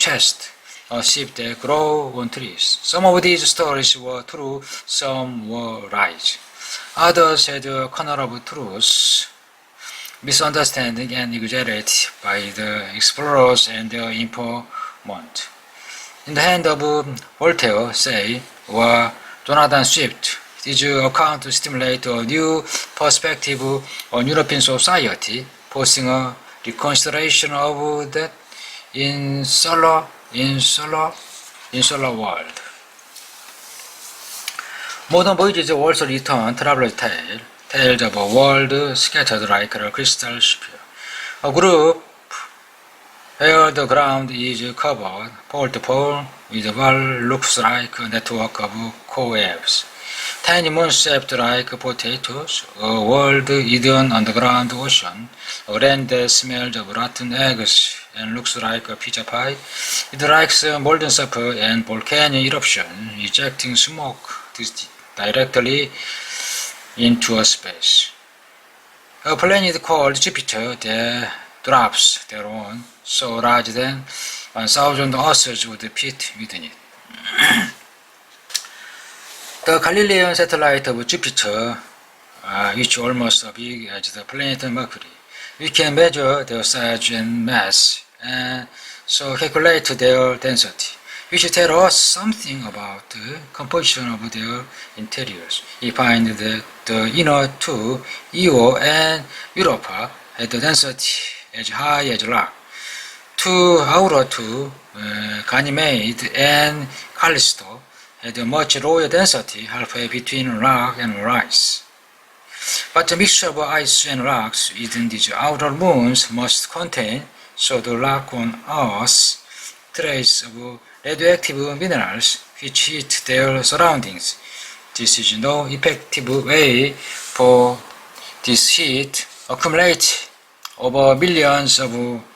chest, a sheep that grow on trees. Some of these stories were true, some were lies. Others had a kernel of truth, misunderstanding and exaggerated by the explorers and their informant. In the hand of Voltaire, say, or Jonathan Swift, these accounts stimulate a new perspective on European society, posing a reconsideration of that insular world. Modern voyages also return traveler's tales of a world scattered like a crystal sphere. A group where the ground is covered pole to pole with what looks like a network of cobwebs. Tiny moons shaped like potatoes, a world hidden underground ocean, a land that smells of rotten eggs and looks like a pizza pie. It likes molten sulfur and volcanic eruption, ejecting smoke directly into a space. A planet called Jupiter that drops their own, so large than 1,000 Earths would fit within it. The Galilean satellite of Jupiter, which almost as big as the planet Mercury, we can measure their size and mass, and so calculate their density, which tell us something about the composition of their interiors. We find that the inner two, Io and Europa, had the density as high as rock. Two outer two, Ganymede and Callisto, had a much lower density, halfway between rock and ice. But the mixture of ice and rocks within these outer moons must contain, so the rock on Earth, trace of radioactive minerals which heat their surroundings. This is no effective way for this heat accumulate over millions of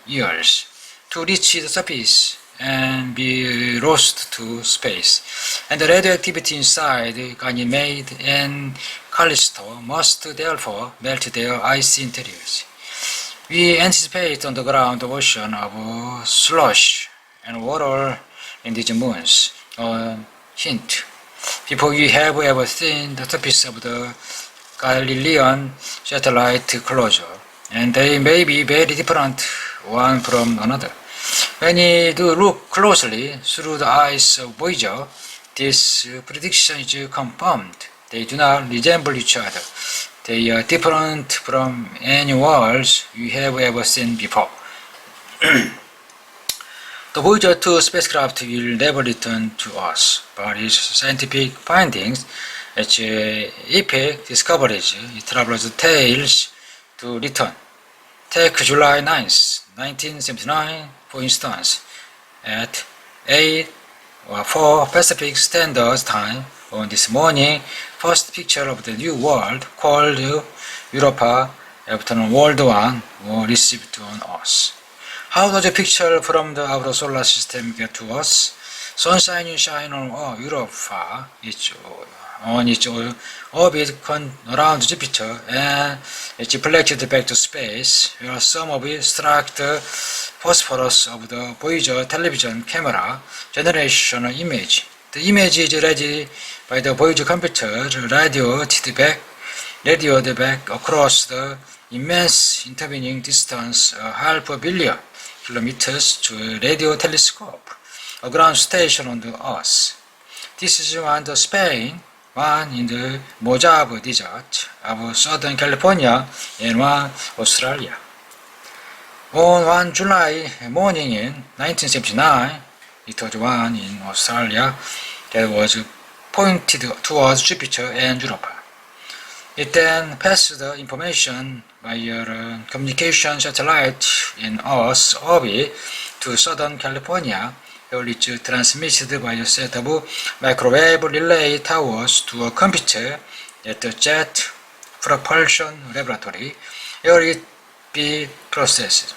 years to reach the surface and be lost to space. And the radioactivity inside Ganymede and Callisto must therefore melt their icy interiors. We anticipate underground ocean of slush and water in these moons. A hint. Before you have ever seen the surface of the Galilean satellite closure, and they may be very different one from another. When you do look closely through the eyes of Voyager, this prediction is confirmed. They do not resemble each other. They are different from any worlds you have ever seen before. The Voyager 2 spacecraft will never return to us, but its scientific findings, its epic discoveries, it travels tales to return. Take July 9th, 1979, for instance, at 8 or 4 Pacific Standard Time. On this morning, first picture of the new world called Europa after World War was received on us. How does a picture from the outer solar system get to us? Sunshine shines on Europa on its orbit around Jupiter, and it's reflected back to space, where some of it struck the phosphorus of the Voyager television camera generation image. The image is read by the Voyager computer, radioed back across the immense intervening distance, 500 million kilometers, to a radio telescope, a ground station on the Earth. This is one in Spain, one in the Mojave Desert of Southern California, and one Australia. On 1 July morning in 1979, it was one in Australia that was pointed towards Jupiter and Europa. It then passed the information by a communication satellite in Earth's orbit to Southern California, where it transmitted by a set of microwave relay towers to a computer at the Jet Propulsion Laboratory, where it be processed.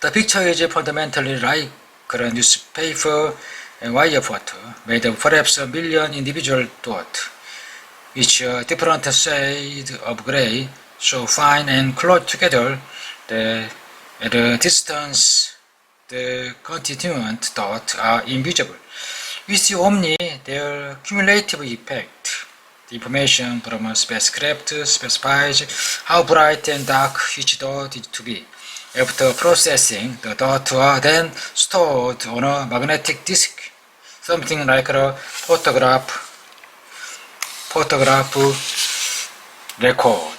The picture is fundamentally like a newspaper wire photo made of perhaps a million individual dots, which are different shades of gray, so fine and close together that at a distance the constituent dots are invisible. We see only their cumulative effect. The information from a spacecraft specifies how bright and dark each dot is to be. After processing, the dots are then stored on a magnetic disk, something like a photograph record.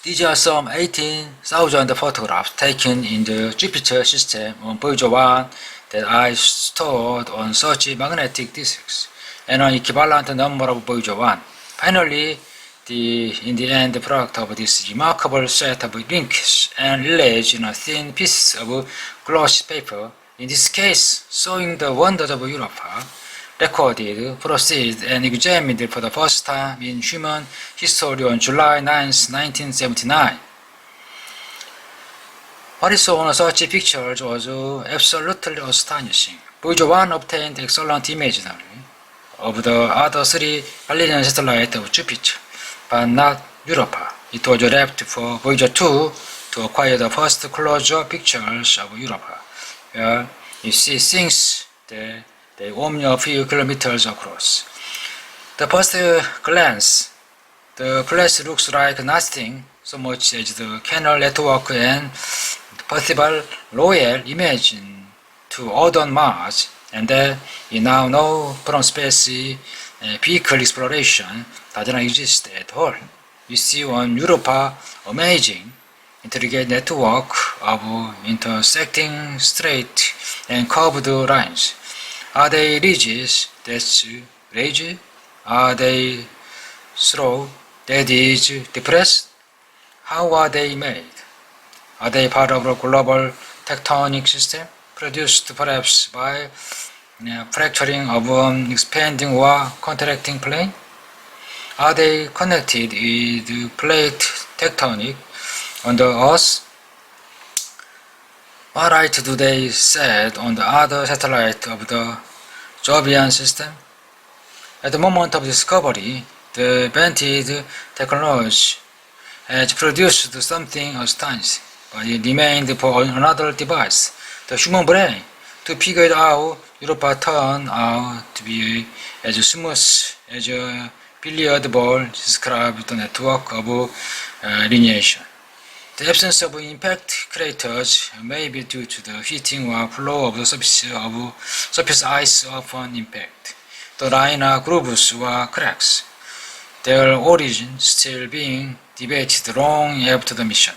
These are some 18,000 photographs taken in the Jupiter system on Voyager 1 that are stored on such magnetic disks, and an equivalent number of Voyager 1. Finally, in the end product of this remarkable set of links and relays in a thin piece of glossy paper, in this case showing the wonders of Europa, recorded, proceeded, and examined for the first time in human history on July 9, 1979. What is shown on such pictures was absolutely astonishing. Voyager 1 obtained excellent imagery of the other three Galilean satellites of Jupiter, but not Europa. It was left for Voyager 2 to acquire the first closer pictures of Europa, where you see things that they only a few kilometers across. The first glance, the place looks like nothing so much as the canal network and possible royal image to Earth on Mars, and that we now know from space vehicle exploration does not exist at all. We see on Europa amazing intricate network of intersecting straight and curved lines. Are they ridges? That's ridge. Are they slow? That is depressed. How are they made? Are they part of a global tectonic system, produced perhaps by fracturing of an expanding or contracting plane? Are they connected with plate tectonic on the Earth? What right do they set on the other satellite of the Jovian system? At the moment of discovery, the invented technology has produced something astonishing, but it remained for another device, the human brain, to figure it out. Europa turned out to be as smooth as a billiard ball, described the network of lineation. The absence of impact craters may be due to the heating or flow of the surface ice upon impact. The liner grooves or cracks, their origin still being debated long after the mission.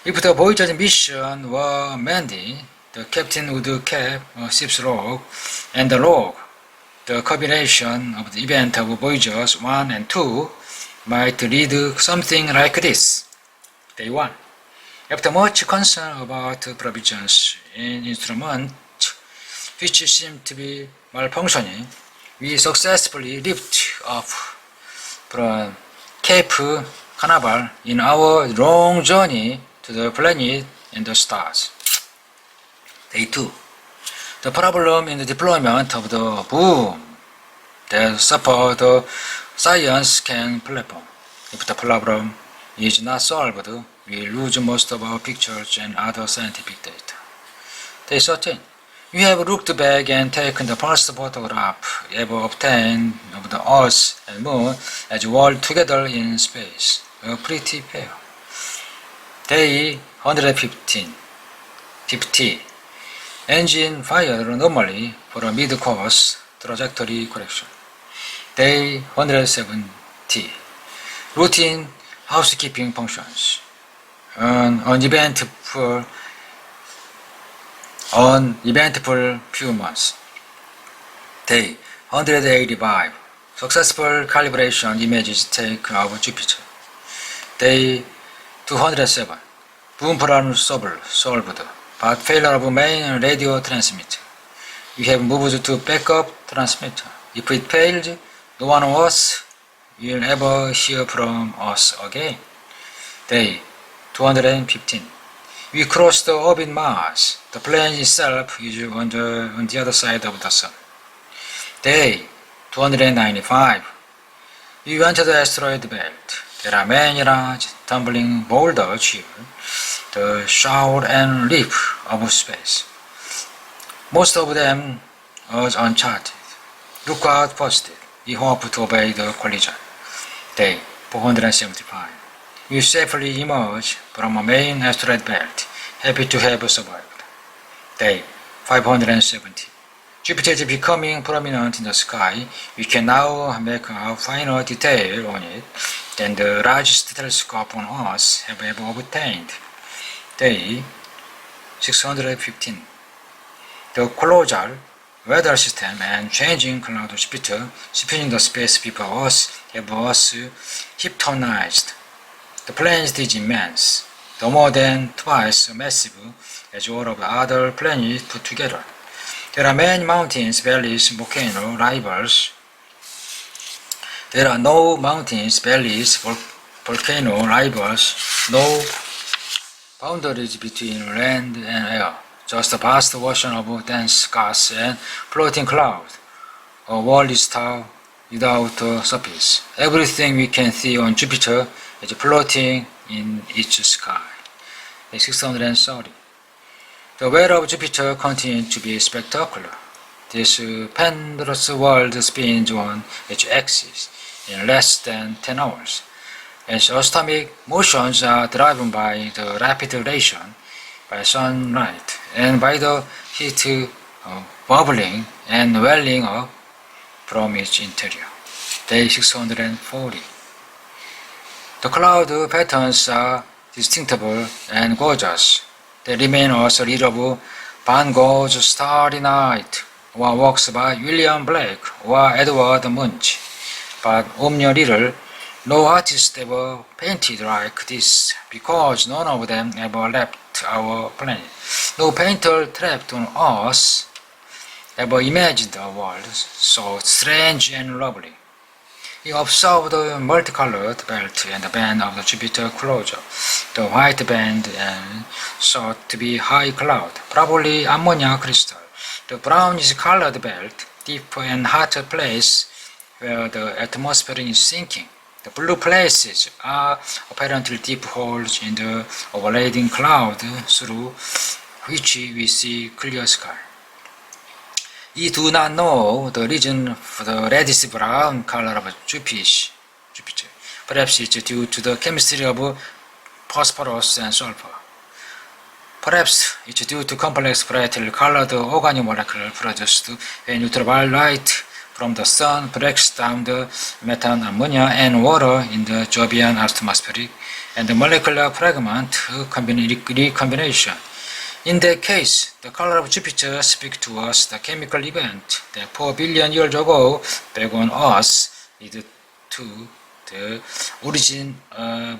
If the Voyager's mission were amended, the captain would keep a ship's log, and the log, the combination of the event of Voyagers 1 and 2, might read something like this. Day 1. After much concern about provisions in instruments which seemed to be malfunctioning, we successfully lifted off from Cape Canaveral in our long journey to the planet and the stars. Day 2. The problem in the deployment of the boom that support the science can platform. If the problem is not solved, we lose most of our pictures and other scientific data. Day 13. We have looked back and taken the first photograph ever obtained of the Earth and Moon as whirled together in space. A pretty pair. Day 150. Engine fired normally for a mid-course trajectory correction. Day 170. Routine housekeeping functions. An uneventful few months. Day 185. Successful calibration images taken of Jupiter. Day 207. Boom problem solved, but failure of main radio transmitter. We have moved to backup transmitter. If it fails, no one of us will ever hear from us again. Day 215. We crossed the orbit Mars. The plane itself is on the other side of the Sun. Day 295. We went to the asteroid belt. There are many large tumbling boulders here. the shower and leap of space. Most of them are uncharted. Look out posted. We hope to avoid the collision. Day 475. We safely emerge from a main asteroid belt, happy to have survived. Day 570. Jupiter is becoming prominent in the sky. We can now make a finer detail on it than the largest telescope on Earth have ever obtained. Day 615. The colossal weather system and changing cloud of Jupiter spinning the space before us have us hypnotized. The planet is immense, no more than twice as massive as all of the other planets put together. There are many mountains, valleys, volcanoes, rivals. There are no mountains, valleys, volcanoes, rivals, no boundaries between land and air, just a vast ocean of dense gas and floating clouds. A world is star without a surface. Everything we can see on Jupiter is floating in its sky. 630. The weather of Jupiter continues to be spectacular. This pendulous world spins on its axis in less than 10 hours. Its atomic motions are driven by the rapid radiation, by sunlight, and by the heat bubbling and welling up from its interior. Day 640. The cloud patterns are distinctive and gorgeous. They remain us a read of Van Gogh's Starry Night, or works by William Blake or Edward Munch. But Omnia Little, no artist ever painted like this, because none of them ever left our planet. No painter trapped on Earth ever imagined a world so strange and lovely. He observed the multicolored belt and the band of the Jupiter closer, the white band and thought to be high cloud, probably ammonia crystal. The brownish colored belt, deeper and hotter place where the atmosphere is sinking. The blue places are apparently deep holes in the overladen cloud through which we see clear sky. We do not know the reason for the reddish-brown color of Jupiter. Perhaps it's due to the chemistry of phosphorus and sulfur. Perhaps it's due to complex brightly colored organic molecules produced when ultraviolet light from the sun breaks down the methane, ammonia, and water in the Jovian atmosphere, and the molecular fragment recombination. In that case, the color of Jupiter speaks to us the chemical event that 4 billion years ago back on Earth led to the origin of